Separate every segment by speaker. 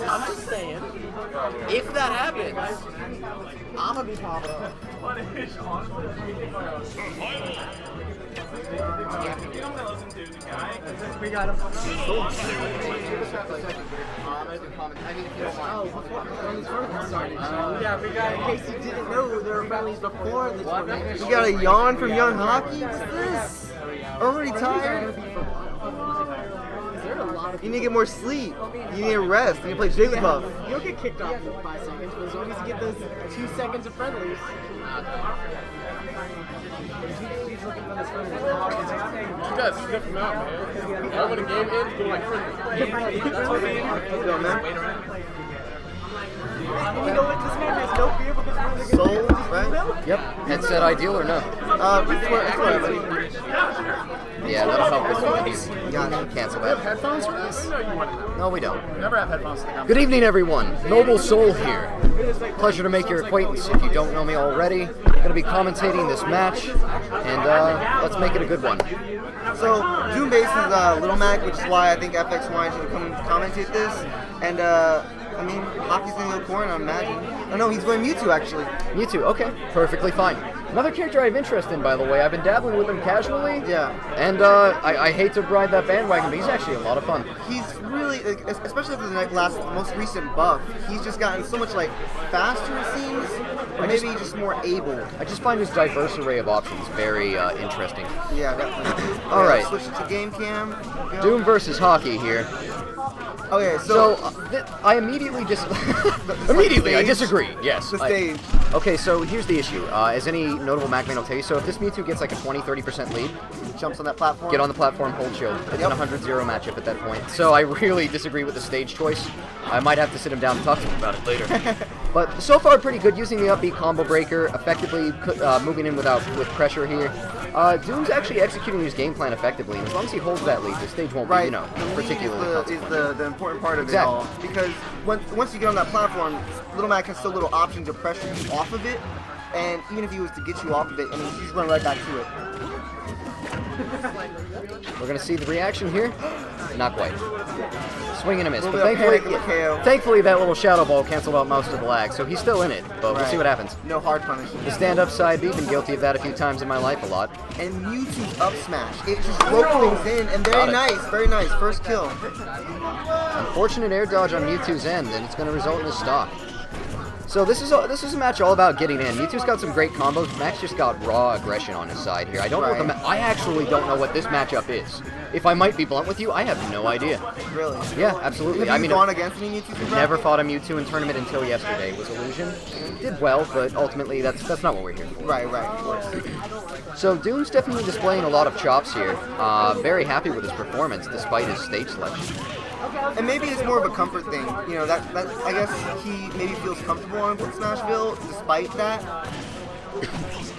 Speaker 1: I'm just saying, if that happens, I'm gonna be popping up.
Speaker 2: We got him. Yeah, we got, in case you didn't know, there were friendlies before this one.
Speaker 3: You got a yawn from young Hakii? What's this? Already tired? You need to get more sleep. You need to rest. You need to play Jigglypuff.
Speaker 2: You'll get kicked off in 5 seconds, but as long as you get those 2 seconds of friendlies.
Speaker 4: You guys sniff him out, man. Right when the game ends, go like friendly. That's what we
Speaker 3: Go, man.
Speaker 2: You know what? This man has no fear because we're going to
Speaker 3: Soul, right?
Speaker 5: Yep. Headset ideal or no?
Speaker 3: It's whatever.
Speaker 5: Yeah, that'll help with these.
Speaker 3: Got it.
Speaker 5: Cancel
Speaker 4: have
Speaker 5: that.
Speaker 4: headphones for this?
Speaker 5: No, we don't.
Speaker 4: Never have headphones to the
Speaker 5: Good evening, everyone. Noble Soul here. Pleasure to make your acquaintance. If you don't know me already, I'm going to be commentating this match, and let's make it a good one.
Speaker 3: So, Doombase is Little Mac, which is why I think FX wanted you to come commentate this. And, I mean, Hakii's going to go Corn, I imagine. Oh, no, he's going Mewtwo, actually.
Speaker 5: Mewtwo, okay. Perfectly fine. Another character I have interest in, by the way. I've been dabbling with him casually.
Speaker 3: Yeah.
Speaker 5: And I hate to ride that bandwagon, but he's actually a lot of fun.
Speaker 3: He's really, like, especially after the most recent buff, he's just gotten so much, like, faster, it seems. Or maybe just more able.
Speaker 5: I just find his diverse array of options very interesting.
Speaker 3: Yeah, definitely.
Speaker 5: All right.
Speaker 3: Switch to game cam. Go.
Speaker 5: Doom versus Hakii here.
Speaker 3: Okay,
Speaker 5: So I immediately immediately I
Speaker 3: stage?
Speaker 5: disagree. Yes.
Speaker 3: The stage.
Speaker 5: Okay, so here's the issue. As any notable Mac man will tell you, so if this Mewtwo gets like a 20-30% lead,
Speaker 3: Jumps on that platform.
Speaker 5: get on the platform, hold shield. It's an 100-0 matchup at that point. So I really disagree with the stage choice. I might have to sit him down and talk to him about it later. But so far, pretty good using the upbeat combo breaker, effectively moving in with pressure here. Doom's actually executing his game plan effectively, and as long as he holds that lead, the stage won't be,
Speaker 3: Right.
Speaker 5: particularly
Speaker 3: is the important part of
Speaker 5: Exactly.
Speaker 3: it all. Because once you get on that platform, Little Mac has so little options to pressure you off of it. And even if he was to get you off of it, I mean, you just run right back to it.
Speaker 5: We're going to see the reaction here. Not quite. Swing and a miss.
Speaker 3: A
Speaker 5: But
Speaker 3: little bit of
Speaker 5: thankfully,
Speaker 3: panic in the KO.
Speaker 5: thankfully, that little Shadow Ball canceled out most of the lag, so he's still in it. But we'll
Speaker 3: Right.
Speaker 5: see what happens.
Speaker 3: No hard punishment.
Speaker 5: The stand-up side B, been guilty of that a few times in my life, a lot.
Speaker 3: And Mewtwo's up smash. It just broke things in, and
Speaker 5: Got
Speaker 3: very
Speaker 5: it.
Speaker 3: nice, very nice. First kill.
Speaker 5: Unfortunate air dodge on Mewtwo's end, and it's going to result in a stock. So this is a match all about getting in. Mewtwo's got some great combos. Max just got raw aggression on his side here. I don't know what I actually don't know what this matchup is. If I might be blunt with you, I have no idea.
Speaker 3: Really?
Speaker 5: Yeah, absolutely.
Speaker 3: Have you gone against any Mewtwo?
Speaker 5: Never fought a Mewtwo in tournament until yesterday. It was Illusion. Did well, but ultimately that's not what we're here for.
Speaker 3: Right, of course.
Speaker 5: So Doom's definitely displaying a lot of chops here. Very happy with his performance despite his stage selection.
Speaker 3: And maybe it's more of a comfort thing. You know, that I guess he maybe feels comfortable on Smashville despite that.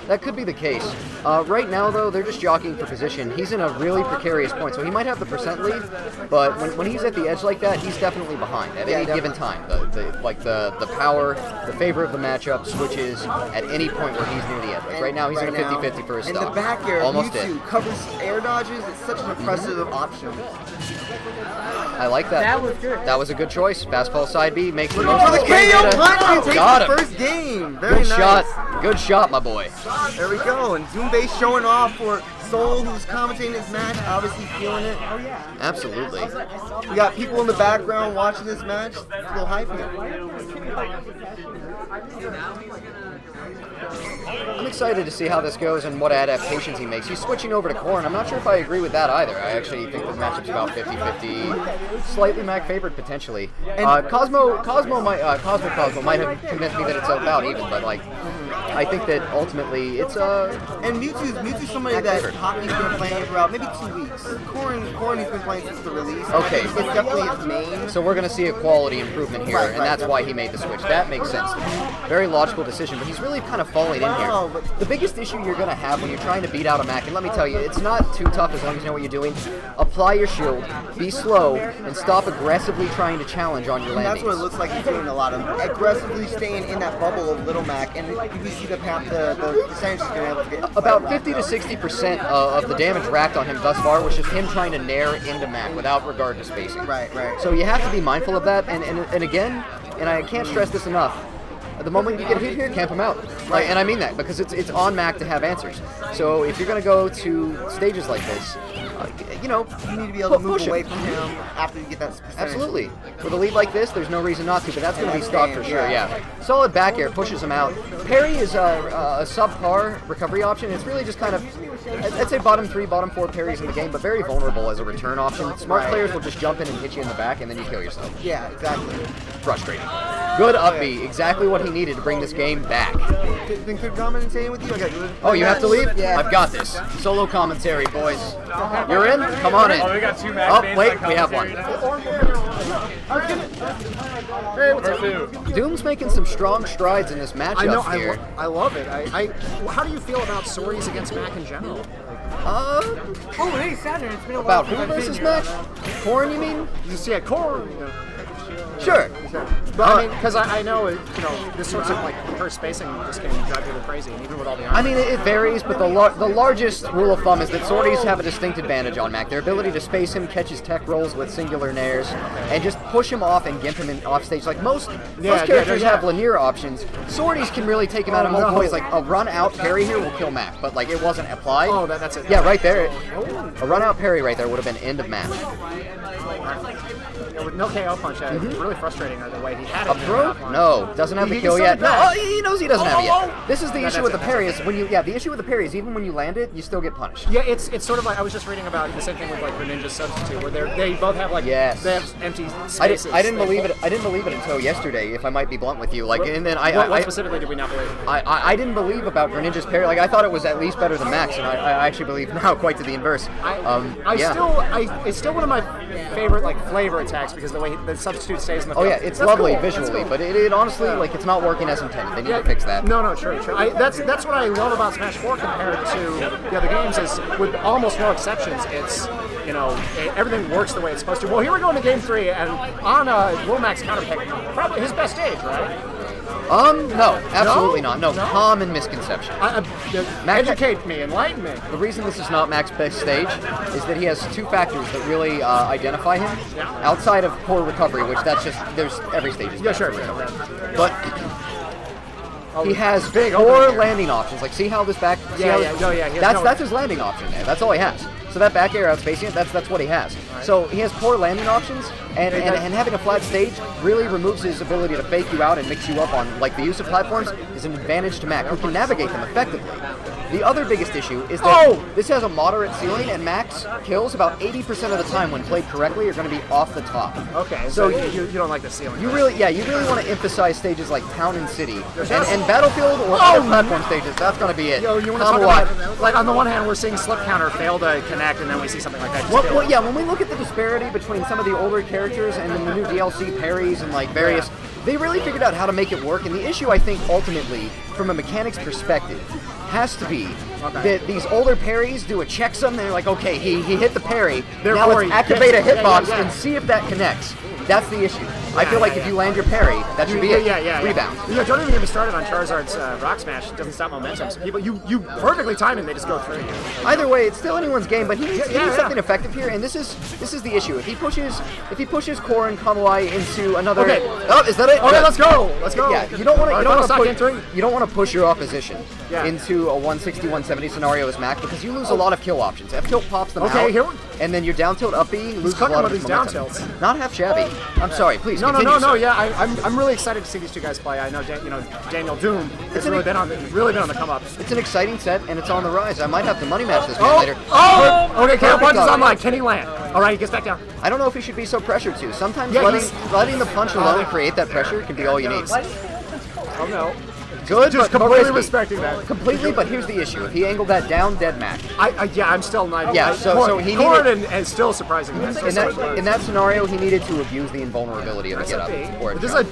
Speaker 5: That could be the case. Right now, though, they're just jockeying for position. He's in a really precarious point, so he might have the percent lead, but when he's at the edge like that, he's definitely behind at any given time. The power, the favor of the matchup switches at any point where he's near the edge. Like right now, he's in a 50-50 for his
Speaker 3: and
Speaker 5: stock.
Speaker 3: the back air,
Speaker 5: Almost
Speaker 3: Mewtwo covers air dodges. It's such an impressive option.
Speaker 5: I like that.
Speaker 2: That was good.
Speaker 5: That was a good choice. Fastball side B makes the
Speaker 3: Oh,
Speaker 5: most of
Speaker 3: the
Speaker 5: his play
Speaker 3: KO
Speaker 5: data.
Speaker 3: punch! He
Speaker 5: Got
Speaker 3: takes
Speaker 5: him.
Speaker 3: the first game. Very
Speaker 5: Good
Speaker 3: nice.
Speaker 5: shot. Good shot, my boy.
Speaker 3: There we go. And Doombase showing off for Soul, who's commentating this match, obviously feeling it.
Speaker 2: Oh, yeah.
Speaker 5: Absolutely.
Speaker 3: We got people in the background watching this match. It's a little hype here.
Speaker 5: I'm excited to see how this goes and what adaptations he makes. He's switching over to Corn. I'm not sure if I agree with that either. I actually think this matchup's about 50-50, slightly Mac favored potentially. Cosmo might have convinced me that it's about even, but like, I think that ultimately it's
Speaker 3: And Mewtwo's somebody
Speaker 5: Mac
Speaker 3: that
Speaker 5: favorite.
Speaker 3: Hakii's been playing for about maybe 2 weeks. Corn he's been playing since the release.
Speaker 5: Okay.
Speaker 3: It's definitely his main.
Speaker 5: So we're going to see a quality improvement here, and that's why he made the switch. That makes sense. Very logical decision, but he's really kind of falling in here. The biggest issue you're going to have when you're trying to beat out a Mac, and let me tell you, it's not too tough as long as you know what you're doing. Apply your shield, be slow, and stop aggressively trying to challenge on your
Speaker 3: And that's
Speaker 5: landings.
Speaker 3: what it looks like he's doing a lot of. Aggressively staying in that bubble of Little Mac. And if you eat up half the percentage he's been able to get.
Speaker 5: About 50 to 60% of the damage racked on him thus far was just him trying to nair into Mac without regard to spacing.
Speaker 3: Right.
Speaker 5: So you have to be mindful of that, and again, and I can't stress this enough, the moment you get hit here, camp him out. Right. And I mean that, because it's on Mac to have answers. So if you're going to go to stages like this, you know,
Speaker 3: you need to be able to move away from him after you get that percentage.
Speaker 5: Absolutely. With a lead like this, there's no reason not to, but that's going to be stopped for sure, yeah. Solid back air pushes him out. Parry is a subpar recovery option. It's really just kind of, I'd say bottom 3, bottom 4 parries in the game, but very vulnerable as a return option. Smart players will just jump in and hit you in the back, and then you kill yourself.
Speaker 3: Yeah, exactly.
Speaker 5: Frustrating. Good up B, exactly what he needed to bring this game back.
Speaker 3: Then could commentate with you?
Speaker 5: Oh, you have to leave?
Speaker 3: Yeah.
Speaker 5: I've got this. Solo commentary, boys. You're in? Come on in.
Speaker 4: Oh, we got 2 Mac
Speaker 5: Oh,
Speaker 4: mains
Speaker 5: wait,
Speaker 4: on
Speaker 5: we have one.
Speaker 4: Hey, what's up?
Speaker 5: Doom's making some strong strides in this matchup
Speaker 2: I know.
Speaker 5: here.
Speaker 2: I love it. How do you feel about sorties against Mac in general?
Speaker 1: Oh, hey, Saturn, it's been a
Speaker 5: About
Speaker 1: while.
Speaker 5: who versus Mac? Corn, you mean?
Speaker 2: You see, at core.
Speaker 5: Sure.
Speaker 2: But I mean, because I know, this sorts of like per spacing just can drive people crazy, and even with all the armor.
Speaker 5: I mean, it varies, but the largest rule of thumb is that sorties have a distinct advantage on Mac. Their ability to space him, catch his tech rolls with singular nairs, and just push him off and gimp him in off stage. Like most characters have linear options. Sorties can really take him out in multiple ways. Like a run out parry here will kill Mac, but like it wasn't applied.
Speaker 2: Oh, that's it.
Speaker 5: Yeah, right there. A run out parry right there would have been end of match.
Speaker 2: With no KO punch, it's really frustrating the way he had it.
Speaker 5: A pro? No, doesn't have the kill yet. No, he knows he doesn't have it yet. This is the issue with the parry is when you, the issue with the parry is even when you land it, you still get punished.
Speaker 2: Yeah, it's sort of like, I was just reading about the same thing with like Greninja Substitute, where they both have like, they have empty spaces.
Speaker 5: I didn't believe it. I didn't believe it until yesterday, if I might be blunt with you. Like, and then
Speaker 2: what specifically did we not believe?
Speaker 5: I didn't believe about Greninja's parry. Like, I thought it was at least better than Max, and I actually believe now quite to the inverse.
Speaker 2: It's still one of my favorite like flavor attacks because the way the substitute stays in the field.
Speaker 5: Oh yeah, it's lovely visually, but it honestly, like, it's not working as intended. They need to fix that.
Speaker 2: No, true. That's what I love about Smash 4 compared to the other games is, with almost no exceptions, it's, everything works the way it's supposed to. Well, here we go into Game 3, and on Womack's counterpick, probably his best stage, right?
Speaker 5: No, absolutely not. No, common misconception.
Speaker 2: Educate me, enlighten me.
Speaker 5: The reason this is not Mac's best stage is that he has 2 factors that really identify him. Outside of poor recovery, which there's every stage is bad for recovery. But he has poor landing options. Like, see how this back? That's his landing option there. That's all he has. So that back air outspacing it, that's what he has. Right. So he has poor landing options, and having a flat stage really removes his ability to fake you out and mix you up on, like, the use of platforms is an advantage to Mac, who can navigate them effectively. The other biggest issue is that this has a moderate ceiling, and Mac's kills about 80% of the time when played correctly are going to be off the top.
Speaker 2: Okay, so you don't like the ceiling.
Speaker 5: You really want to emphasize stages like Town and City, and Battlefield or other platform stages. That's going to be it.
Speaker 2: You want to talk about, like, on the one hand, we're seeing slip counter fail to connect, and then we see something like that.
Speaker 5: When we look at the disparity between some of the older characters and the new DLC parries and like various, they really figured out how to make it work. And the issue, I think, ultimately, from a mechanics perspective, has to be that these older parries do a checksum, and they're like, okay, he hit the parry, now let's activate a hitbox and see if that connects. That's the issue. I feel like if you land your parry, that should be it. Rebound.
Speaker 2: Don't even get me started on Charizard's Rock Smash. It doesn't stop momentum. So people, you perfectly time it, they just go through you.
Speaker 5: Either way, it's still anyone's game, but he needs something effective here, and this is the issue. If he pushes Core and Kamui into another.
Speaker 2: Okay.
Speaker 5: Oh, is that it?
Speaker 2: Okay, let's go. Yeah,
Speaker 5: you don't want to push your opposition into a 160, 170 scenario as Mac, because you lose a lot of kill options. F tilt pops them out, and then your down tilt up B loses a lot of his momentum. Down tilts. Not half shabby. I'm sorry, please.
Speaker 2: No. Yeah, I'm really excited to see these 2 guys play. I know, Daniel Doom has really been on the come up.
Speaker 5: It's an exciting set, and it's on the rise. I might have to money match this man later.
Speaker 2: Okay, KO punch is online. Can he land? All right, he gets back down.
Speaker 5: I don't know if he should be so pressured to. Sometimes letting the punch alone create that pressure can be all you need.
Speaker 2: Oh no.
Speaker 5: Good,
Speaker 2: just completely respecting that.
Speaker 5: Completely, but here's the issue: if he angled that down, dead Mac.
Speaker 2: I'm still not.
Speaker 5: Yeah, so he needed.
Speaker 2: And still surprising.
Speaker 5: In that scenario, he needed to abuse the invulnerability of the get up.
Speaker 2: This is a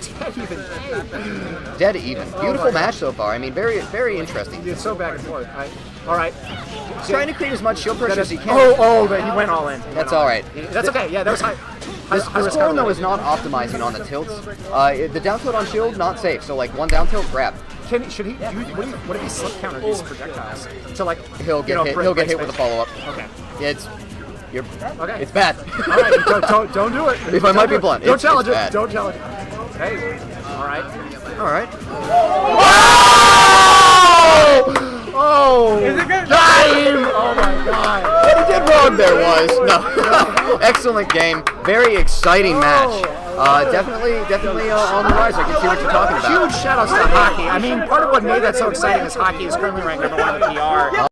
Speaker 5: dead even. Beautiful match so far. I mean, very, very interesting.
Speaker 2: It's so back and forth. All right.
Speaker 5: He's trying to create as much shield pressure as he can.
Speaker 2: But he went all in.
Speaker 5: That's all right.
Speaker 2: That's okay. Yeah, that was high.
Speaker 5: This Scorn, though, is not optimizing on the tilts. The down tilt on shield, not safe. So, like, one down tilt, grab.
Speaker 2: Should he? What if he slip counter these projectiles? So like
Speaker 5: He'll get hit. He'll get hit with a follow up.
Speaker 2: Okay.
Speaker 5: It's bad.
Speaker 2: All right, don't do it.
Speaker 5: If I might be blunt,
Speaker 2: don't
Speaker 5: it's
Speaker 2: challenge it.
Speaker 5: bad.
Speaker 2: Don't challenge it. Hey, all right. Oh! Is it good? Game! Oh my God!
Speaker 5: What he did wrong there was no. Excellent game. Very exciting match. Definitely on the rise. I can see what you're talking about.
Speaker 2: Huge shout outs to Hakii. I mean, part of what made that so exciting is Hakii is currently ranked #1 in the PR.